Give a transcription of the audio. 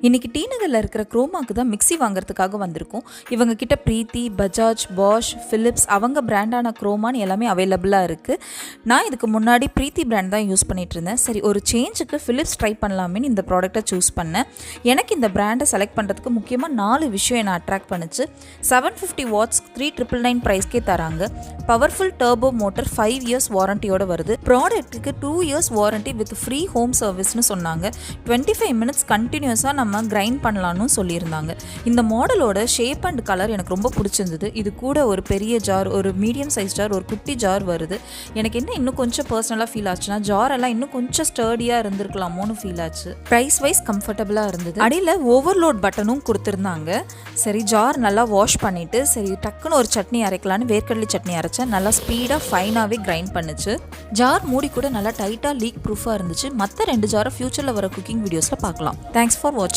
இன்றைக்கி டி நகரில் இருக்கிற குரோமாக்கு தான் மிக்ஸி வாங்குறதுக்காக வந்திருக்கோம். இவங்க கிட்ட பிரீத்தி, பஜாஜ், பாஷ், ஃபிலிப்ஸ் அவங்க பிராண்டான குரோமான்னு எல்லாமே அவைலபிளாக இருக்குது. நான் இதுக்கு முன்னாடி பிரீத்தி பிராண்ட் தான் யூஸ் பண்ணிகிட்டு இருந்தேன். சரி, ஒரு சேஞ்சுக்கு ஃபிலிப்ஸ் ட்ரை பண்ணலாமேன்னு இந்த ப்ராடக்ட்டை சூஸ் பண்ணேன். எனக்கு இந்த பிராண்டை செலக்ட் பண்ணுறதுக்கு முக்கியமாக 4 விஷயம் என்னை அட்ராக்ட் பண்ணுச்சு. 750 வாட்ஸ் 3999 ப்ரைஸ்க்கே தராங்க. பவர்ஃபுல் டர்போ மோட்டர் 5 இயர்ஸ் வாரண்டியோடு வருது. ப்ராடக்ட்டுக்கு 2 years warranty with free home சர்வீஸ்னு சொன்னாங்க. 25 மினிட்ஸ் கண்டினியூஸாக நம்ம கிரைண்ட் பண்ணலான்னு சொல்லியிருந்தாங்க. இந்த மாடலோட ஷேப் அண்ட் கலர் எனக்கு ரொம்ப பிடிச்சிருந்தது. இது கூட ஒரு பெரிய ஜார், ஒரு மீடியம் சைஸ் ஜார், ஒரு குட்டி ஜார் வருது. எனக்கு என்ன இன்னும் கொஞ்சம் பர்சனலாக ஃபீல் ஆச்சுன்னா, ஜார் எல்லாம் இன்னும் கொஞ்சம் ஸ்டர்டியாக இருந்திருக்கலாமோன்னு ஃபீல் ஆச்சு. ப்ரைஸ் வைஸ் கம்ஃபர்டபுளாக இருந்தது. அடியில் ஓவர்லோட் பட்டனும் கொடுத்துருந்தாங்க. சரி, ஜார் நல்லா வாஷ் பண்ணிவிட்டு சரி டக்குன்னு ஒரு சட்னி அரைக்கலான்னு வேர்க்கடலை சட்னி அரைச்சேன். நல்லா ஸ்பீடாக ஃபைனாகவே கிரைண்ட் பண்ணுச்சு. ஜார் மூடி கூட நல்லா டைட்டாக லீக் ப்ரூஃபாக இருந்துச்சு. மற்ற 2 ஜாரை ஃபியூச்சரில் வர குக்கிங் வீடியோஸில் பார்க்கலாம். தேங்க்ஸ் ஃபார் வாட்சிங்.